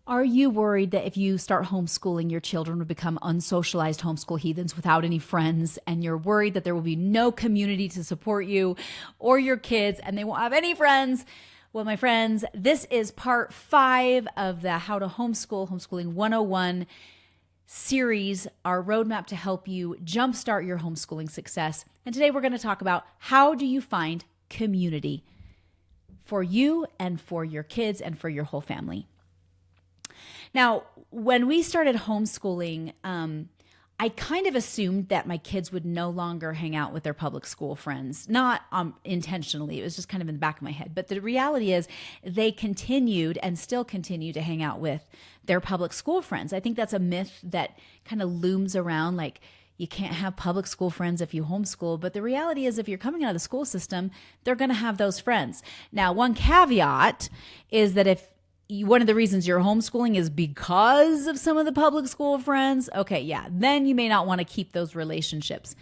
Are you worried that if you start homeschooling, your children will become unsocialized homeschool heathens without any friends? And you're worried that there will be no community to support you or your kids and they won't have any friends? Well, my friends, this is part 5 of the How to Homeschool, Homeschooling 101 series, our roadmap to help you jumpstart your homeschooling success. And today we're going to talk about how do you find community for you and for your kids and for your whole family. Now, when we started homeschooling, I kind of assumed that my kids would no longer hang out with their public school friends, not intentionally. It was just kind of in the back of my head. But the reality is they continued and still continue to hang out with their public school friends. I think that's a myth that kind of looms around, like you can't have public school friends if you homeschool. But the reality is if you're coming out of the school system, they're going to have those friends. Now, one caveat is that if one of the reasons you're homeschooling is because of some of the public school friends, okay, yeah, then you may not want to keep those relationships.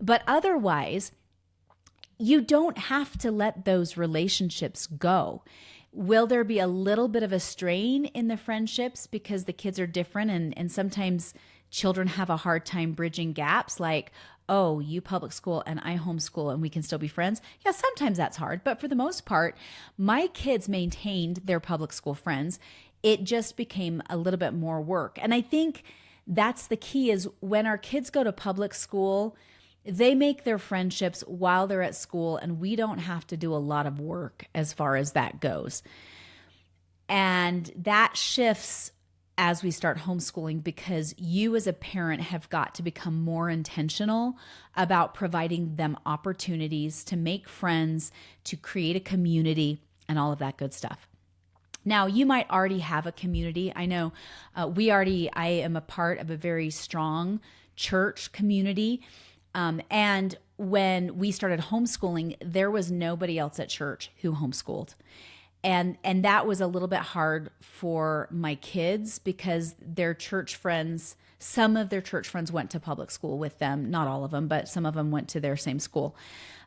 But otherwise, you don't have to let those relationships go. Will there be a little bit of a strain in the friendships because the kids are different and sometimes children have a hard time bridging gaps like, oh, you public school and I homeschool and we can still be friends? Yeah, sometimes that's hard. But for the most part, my kids maintained their public school friends. It just became a little bit more work. And I think that's the key is when our kids go to public school, they make their friendships while they're at school and we don't have to do a lot of work as far as that goes. And that shifts as we start homeschooling because you as a parent have got to become more intentional about providing them opportunities to make friends, to create a community, and all of that good stuff. Now, you might already have a community. I know I am a part of a very strong church community. And when we started homeschooling, there was nobody else at church who homeschooled. And that was a little bit hard for my kids because their church friends, some of their church friends went to public school with them, not all of them, but some of them went to their same school.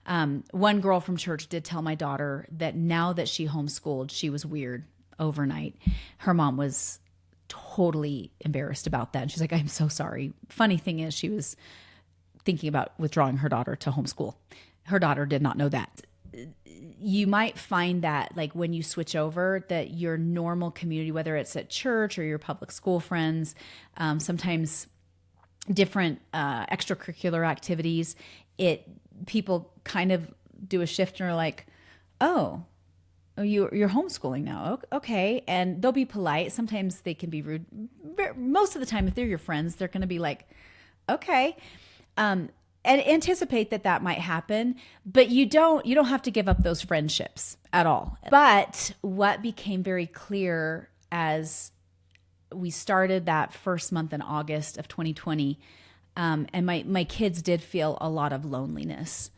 One girl from church did tell my daughter that now that she homeschooled, she was weird overnight. Her mom was totally embarrassed about that. And she's like, I'm so sorry. Funny thing is she was thinking about withdrawing her daughter to homeschool. Her daughter did not know that. You might find that like when you switch over that your normal community, whether it's at church or your public school friends, sometimes different extracurricular activities, people kind of do a shift and are like, oh, you're homeschooling now. Okay. And they'll be polite. Sometimes they can be rude. Most of the time, if they're your friends, they're going to be like, okay. And anticipate that might happen, but you don't have to give up those friendships at all. But what became very clear as we started that first month in August of 2020, and my kids did feel a lot of loneliness,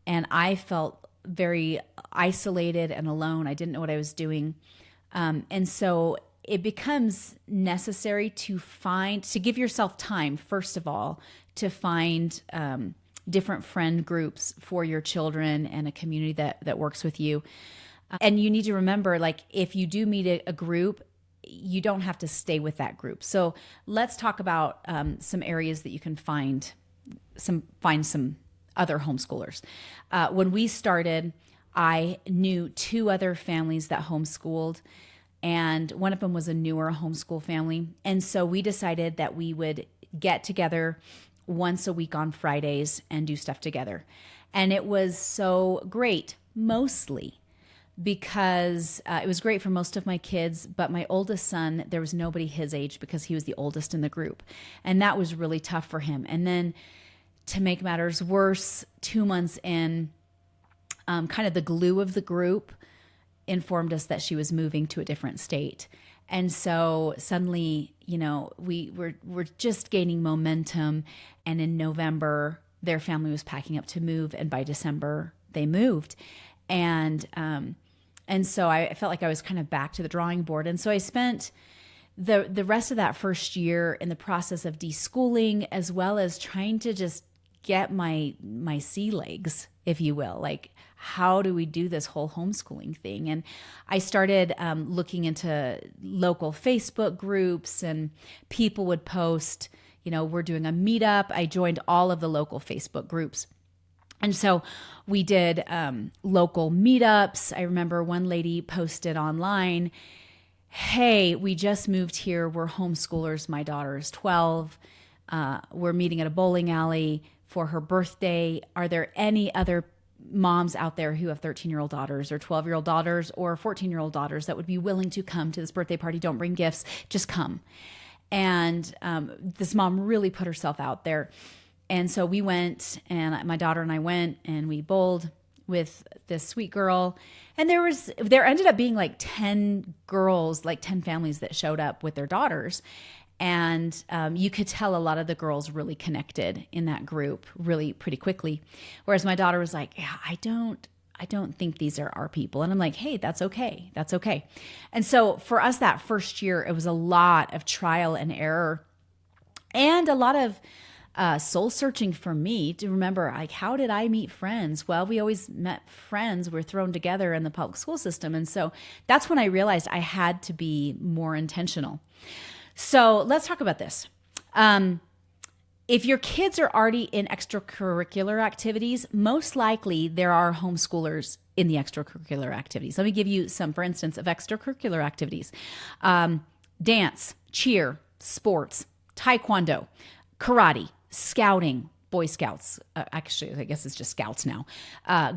and I felt very isolated and alone. I didn't know what I was doing, and so it becomes necessary to give yourself time, first of all, to find different friend groups for your children and a community that works with you. And you need to remember, like, if you do meet a group, you don't have to stay with that group. So let's talk about some areas that you can find some other homeschoolers. When we started, I knew 2 other families that homeschooled, and one of them was a newer homeschool family. And so we decided that we would get together once a week on Fridays and do stuff together. And it was so great, mostly because it was great for most of my kids, but my oldest son, there was nobody his age because he was the oldest in the group. And that was really tough for him. And then to make matters worse, 2 months in, kind of the glue of the group informed us that she was moving to a different state. And so suddenly, we're just gaining momentum. And in November, their family was packing up to move. And by December, they moved. And so I felt like I was kind of back to the drawing board. And so I spent the rest of that first year in the process of deschooling, as well as trying to just get my sea legs, if you will. Like, how do we do this whole homeschooling thing? And I started looking into local Facebook groups, and people would post, we're doing a meetup. I joined all of the local Facebook groups. And so we did local meetups. I remember one lady posted online, hey, we just moved here. We're homeschoolers. My daughter is 12. We're meeting at a bowling alley for her birthday. Are there any other moms out there who have 13-year-old daughters or 12-year-old daughters or 14-year-old daughters that would be willing to come to this birthday party? Don't bring gifts, just come. And this mom really put herself out there. And so we went, and my daughter and I went, and we bowled with this sweet girl. And there ended up being like 10 girls, like 10 families that showed up with their daughters. And you could tell a lot of the girls really connected in that group really pretty quickly. Whereas my daughter was like, yeah, I don't think these are our people. And I'm like, hey, that's okay. That's okay. And so for us that first year, it was a lot of trial and error and a lot of soul searching for me to remember, like, how did I meet friends? Well, we always met friends. We're thrown together in the public school system. And so that's when I realized I had to be more intentional. So let's talk about this. If your kids are already in extracurricular activities, most likely there are homeschoolers in the extracurricular activities. Let me give you some, for instance, of extracurricular activities. Dance, cheer, sports, taekwondo, karate, scouting, Boy Scouts. Actually, I guess it's just Scouts now.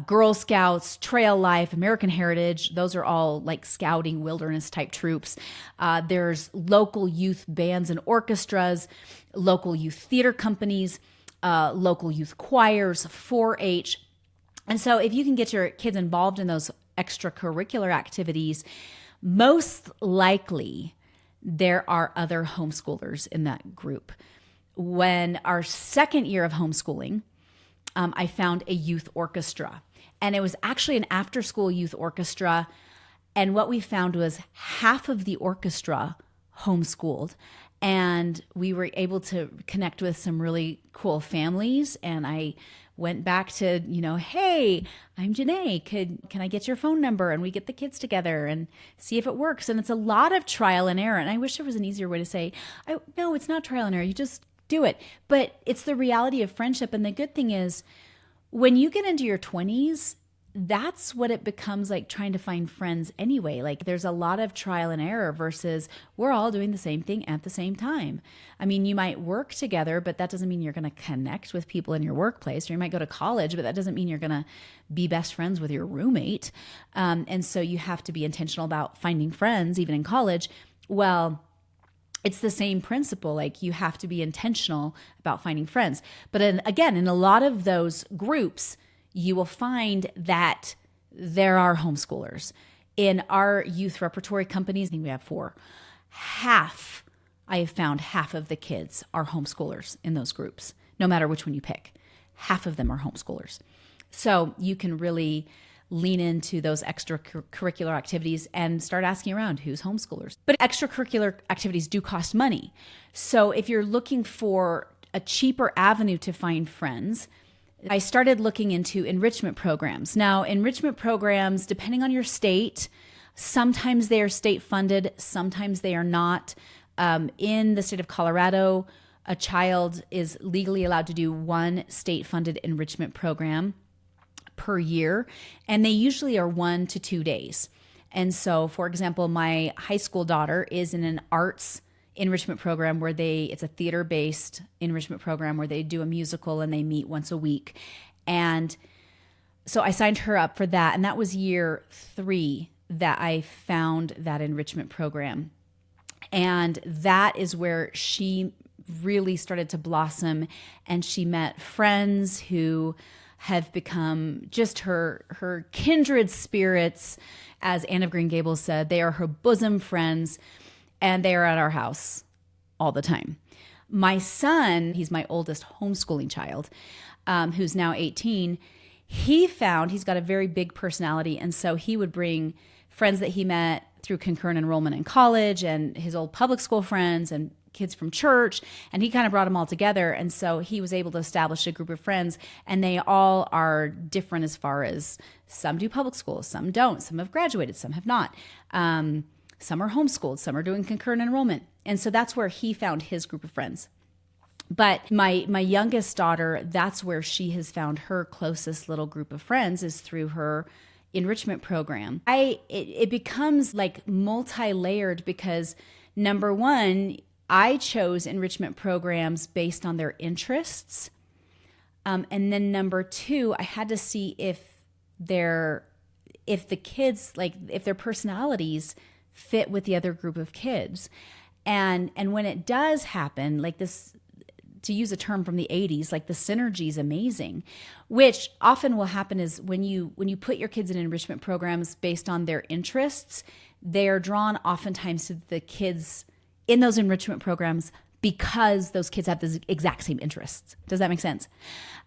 Girl Scouts, Trail Life, American Heritage. Those are all like scouting, wilderness type troops. There's local youth bands and orchestras, local youth theater companies, local youth choirs, 4-H. And so if you can get your kids involved in those extracurricular activities, most likely there are other homeschoolers in that group. When our second year of homeschooling, I found a youth orchestra, and it was actually an after-school youth orchestra. And what we found was half of the orchestra homeschooled, and we were able to connect with some really cool families. And I went back to, hey, I'm Janae. Can I get your phone number? And we get the kids together and see if it works. And it's a lot of trial and error. And I wish there was an easier way to say, no, it's not trial and error. You just do it. But it's the reality of friendship. And the good thing is, when you get into your 20s, that's what it becomes like, trying to find friends anyway. Like, there's a lot of trial and error versus we're all doing the same thing at the same time. I mean, you might work together, but that doesn't mean you're going to connect with people in your workplace. Or you might go to college, but that doesn't mean you're going to be best friends with your roommate. And so you have to be intentional about finding friends, even in college. Well, it's the same principle. Like, you have to be intentional about finding friends. But again, in a lot of those groups, you will find that there are homeschoolers. In our youth repertory companies, I think we have 4. I have found half of the kids are homeschoolers in those groups, no matter which one you pick. Half of them are homeschoolers. So you can really lean into those extracurricular activities and start asking around who's homeschoolers. But extracurricular activities do cost money. So if you're looking for a cheaper avenue to find friends, I started looking into enrichment programs. Now, enrichment programs, depending on your state, sometimes they are state funded, sometimes they are not. In the state of Colorado, a child is legally allowed to do one state funded enrichment program per year, and they usually are 1 to 2 days. And so, for example, my high school daughter is in an arts enrichment program where it's a theater-based enrichment program where they do a musical and they meet once a week. And so I signed her up for that. And that was year 3 that I found that enrichment program. And that is where she really started to blossom, and she met friends who have become just her kindred spirits. As Anne of Green Gables said, they are her bosom friends, and they are at our house all the time. My son, he's my oldest homeschooling child, who's now 18, he's got a very big personality, and so he would bring friends that he met through concurrent enrollment in college and his old public school friends and kids from church, and he kind of brought them all together. And so he was able to establish a group of friends, and they all are different as far as some do public school, some don't, some have graduated, some have not. Some are homeschooled, some are doing concurrent enrollment. And so that's where he found his group of friends. But my youngest daughter, that's where she has found her closest little group of friends, is through her enrichment program. It becomes like multi-layered because, number one, I chose enrichment programs based on their interests. And then number two, I had to see if the kids, like if their personalities fit with the other group of kids. And when it does happen, like this, to use a term from the 80s, like the synergy is amazing, which often will happen is when you put your kids in enrichment programs based on their interests, they're drawn oftentimes to the kids in those enrichment programs because those kids have the exact same interests. Does that make sense?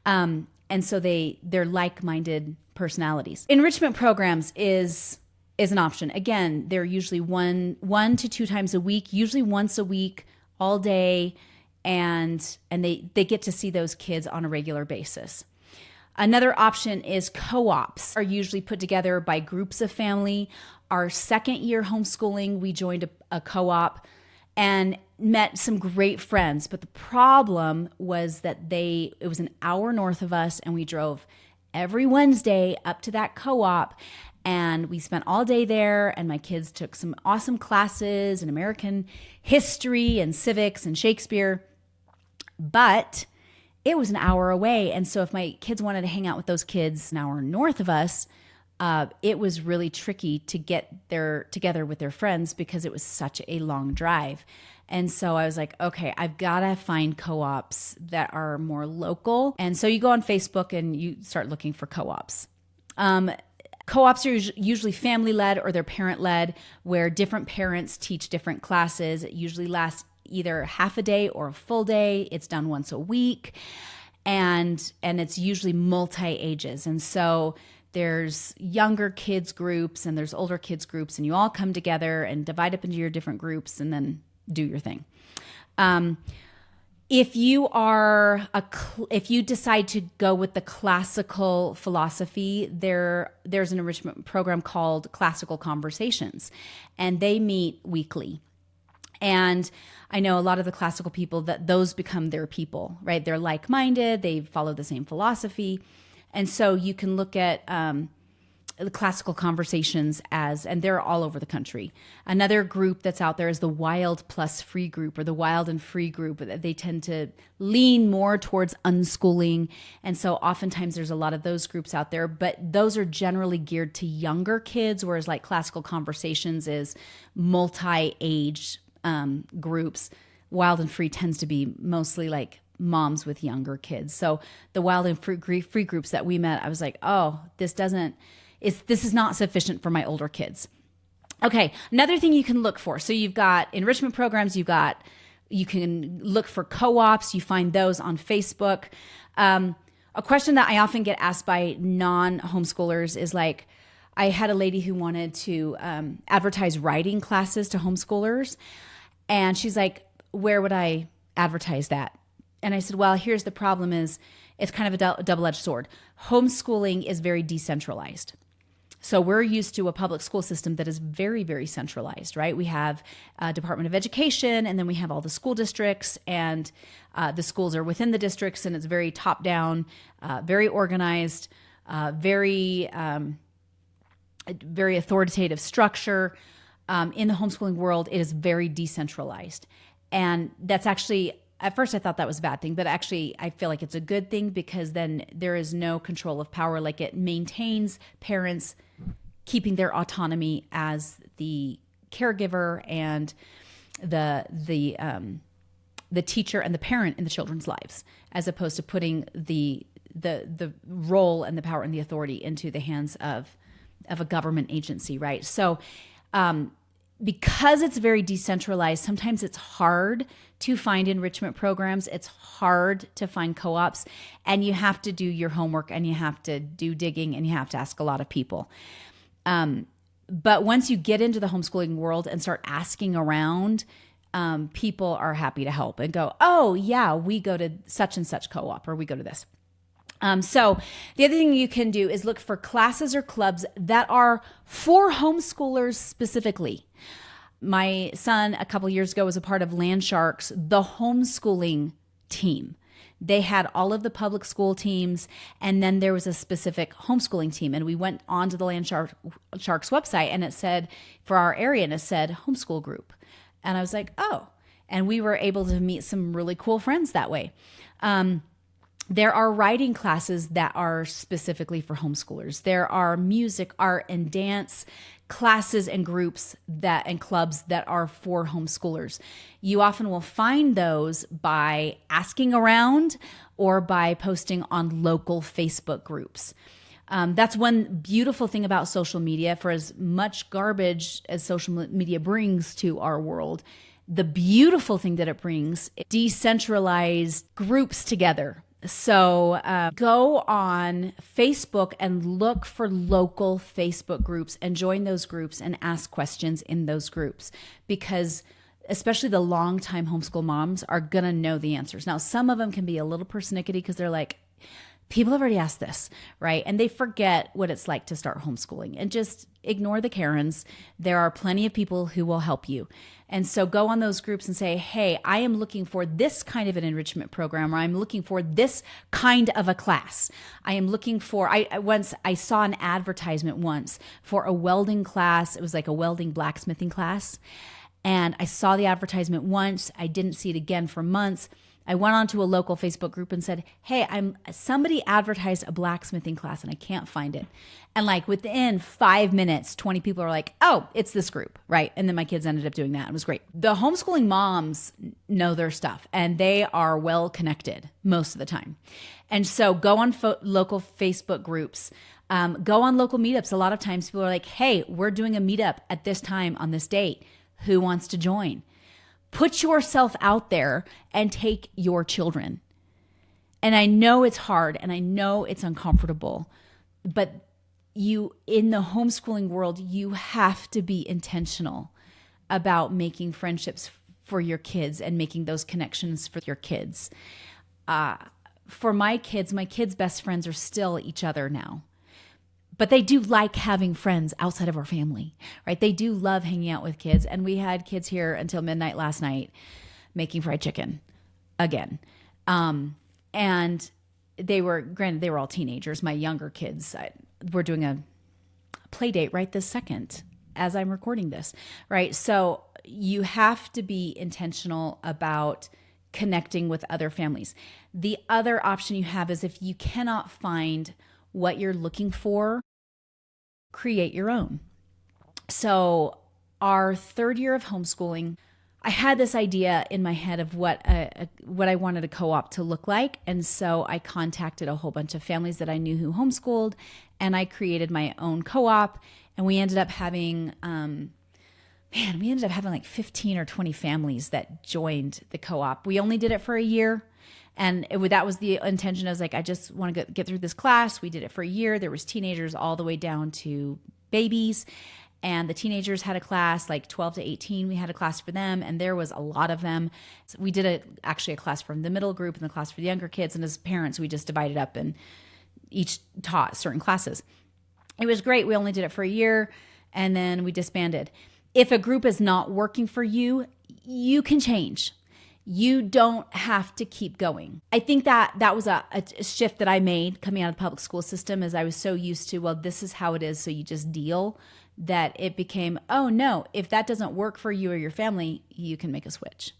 And so they're like-minded personalities. Enrichment programs is an option. Again, they're usually one to two times a week, usually once a week, all day, and they get to see those kids on a regular basis. Another option is co-ops, are usually put together by groups of family. Our second year homeschooling, we joined a co-op and met some great friends. But the problem was that it was an hour north of us, and we drove every Wednesday up to that co-op, and we spent all day there, and my kids took some awesome classes in American history and civics and Shakespeare. But it was an hour away. And so if my kids wanted to hang out with those kids an hour north of us, it was really tricky to get together with their friends because it was such a long drive. And so I was like, okay, I've got to find co-ops that are more local. And so you go on Facebook and you start looking for co-ops. Co-ops are usually family-led or they're parent-led, where different parents teach different classes. It usually lasts either half a day or a full day. It's done once a week, and it's usually multi-ages. And so there's younger kids groups and there's older kids groups, and you all come together and divide up into your different groups and then do your thing. If you decide to go with the classical philosophy, there's an enrichment program called Classical Conversations, and they meet weekly. And I know a lot of the classical people that those become their people, right? They're like-minded, they follow the same philosophy. And so you can look at the Classical Conversations and they're all over the country. Another group that's out there is the Wild plus Free group, or the Wild and Free group. They tend to lean more towards unschooling. And so oftentimes there's a lot of those groups out there, but those are generally geared to younger kids, whereas like Classical Conversations is multi-age groups. Wild and Free tends to be mostly like moms with younger kids. So the Wild and Free groups that we met, I was like, oh, this is not sufficient for my older kids. Okay, another thing you can look for. So you've got enrichment programs, you can look for co-ops, you find those on Facebook. A question that I often get asked by non-homeschoolers is like, I had a lady who wanted to advertise writing classes to homeschoolers. And she's like, where would I advertise that? And I said, well, here's the problem is it's kind of a double-edged sword. Homeschooling is very decentralized. So we're used to a public school system that is very, very centralized, right? We have a Department of Education, and then we have all the school districts, and the schools are within the districts, and it's very top-down, very organized, very authoritative structure. In the homeschooling world, it is very decentralized. And that's actually, at first I thought that was a bad thing, but actually I feel like it's a good thing, because then there is no control of power. Like, it maintains parents keeping their autonomy as the caregiver and the teacher and the parent in the children's lives, as opposed to putting the role and the power and the authority into the hands of a government agency, right? So because it's very decentralized, sometimes it's hard to find enrichment programs. It's hard to find co-ops, and you have to do your homework, and you have to do digging, and you have to ask a lot of people. But once you get into the homeschooling world and start asking around, people are happy to help and go, oh yeah, we go to such and such co-op, or we go to this. So the other thing you can do is look for classes or clubs that are for homeschoolers specifically. My son a couple years ago was a part of Land Sharks, the homeschooling team. They had all of the public school teams, and then there was a specific homeschooling team. And we went onto the Land Sharks website, and it said, for our area, and it said homeschool group. And I was like, oh. And we were able to meet some really cool friends that way. There are writing classes that are specifically for homeschoolers. There are music, art, and dance classes and groups and clubs that are for homeschoolers. You often will find those by asking around or by posting on local Facebook groups. That's one beautiful thing about social media. For as much garbage as social media brings to our world, the beautiful thing that it brings, decentralized groups together. So go on Facebook and look for local Facebook groups and join those groups and ask questions in those groups, because especially the longtime homeschool moms are going to know the answers. Now, some of them can be a little persnickety because they're like, people have already asked this, right? And they forget what it's like to start homeschooling, and just ignore the Karens. There are plenty of people who will help you. And so go on those groups and say, hey, I am looking for this kind of an enrichment program, or I'm looking for this kind of a class. I am looking for, I saw an advertisement once for a welding class. It was like a welding blacksmithing class. And I saw the advertisement once. I didn't see it again for months. I went onto a local Facebook group and said, hey, somebody advertised a blacksmithing class and I can't find it. And like within 5 minutes, 20 people are like, oh, it's this group, right? And then my kids ended up doing that. It was great. The homeschooling moms know their stuff, and they are well connected most of the time. And so go on local Facebook groups. Go on local meetups. A lot of times people are like, hey, we're doing a meetup at this time on this date. Who wants to join? Put yourself out there and take your children. And I know it's hard and I know it's uncomfortable, but in the homeschooling world, you have to be intentional about making friendships for your kids and making those connections for your kids. For my kids' best friends are still each other now. But they do like having friends outside of our family, right? They do love hanging out with kids. And we had kids here until midnight last night making fried chicken again. And they were all teenagers. My younger kids, we're doing a play date right this second as I'm recording this, right? So you have to be intentional about connecting with other families. The other option you have is if you cannot find what you're looking for, create your own. So our third year of homeschooling, I had this idea in my head of what I wanted a co-op to look like. And so I contacted a whole bunch of families that I knew who homeschooled, and I created my own co-op. And we ended up having, like 15 or 20 families that joined the co-op. We only did it for a year. And that was the intention. I was like, I just want to get through this class. We did it for a year. There was teenagers all the way down to babies. And the teenagers had a class, like 12 to 18. We had a class for them, and there was a lot of them. So we did actually a class from the middle group and the class for the younger kids. And as parents, we just divided up and each taught certain classes. It was great. We only did it for a year, and then we disbanded. If a group is not working for you, you can change. You don't have to keep going. I think that was a shift that I made coming out of the public school system, as I was so used to, well, this is how it is, so you just deal, that it became, oh no, if that doesn't work for you or your family, you can make a switch.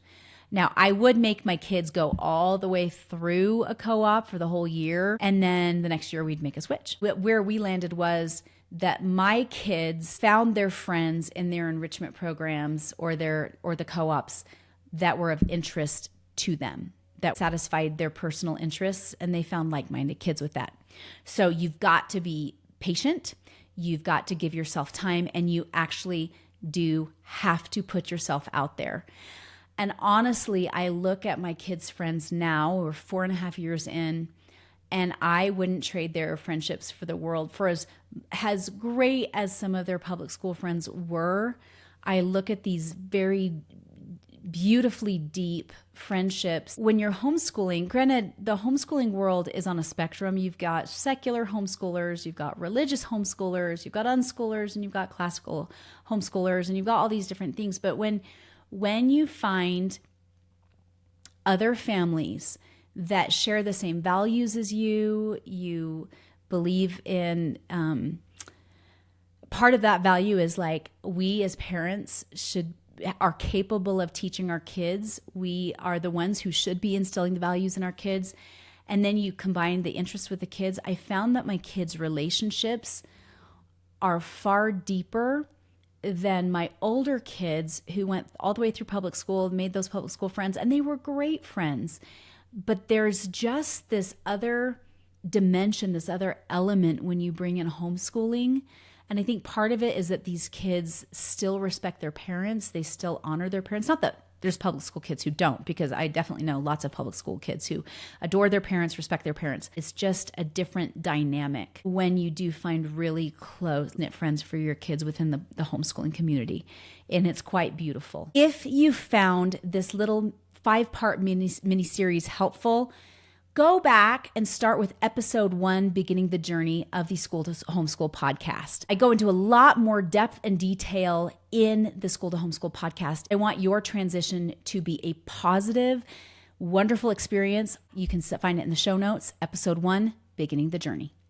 Now, I would make my kids go all the way through a co-op for the whole year, and then the next year we'd make a switch. Where we landed was that my kids found their friends in their enrichment programs or the co-ops that were of interest to them, that satisfied their personal interests, and they found like-minded kids with that. So you've got to be patient, you've got to give yourself time, and you actually do have to put yourself out there. And honestly, I look at my kids' friends now, we're 4.5 years in, and I wouldn't trade their friendships for the world. For as great as some of their public school friends were, I look at these very beautifully deep friendships. When you're homeschooling, granted, the homeschooling world is on a spectrum. You've got secular homeschoolers, you've got religious homeschoolers, you've got unschoolers, and you've got classical homeschoolers, and you've got all these different things. But when you find other families that share the same values as you believe in, part of that value is like, we as parents are capable of teaching our kids. We are the ones who should be instilling the values in our kids. And then you combine the interests with the kids. I found that my kids' relationships are far deeper than my older kids who went all the way through public school, made those public school friends, and they were great friends. But there's just this other dimension, this other element when you bring in homeschooling. And I think part of it is that these kids still respect their parents. They still honor their parents. Not that there's public school kids who don't, because I definitely know lots of public school kids who adore their parents, respect their parents. It's just a different dynamic when you do find really close-knit friends for your kids within the homeschooling community. And it's quite beautiful. If you found this little 5-part mini-series helpful, go back and start with episode 1, beginning the journey of the School to Homeschool podcast. I go into a lot more depth and detail in the School to Homeschool podcast. I want your transition to be a positive, wonderful experience. You can find it in the show notes, episode 1, beginning the journey.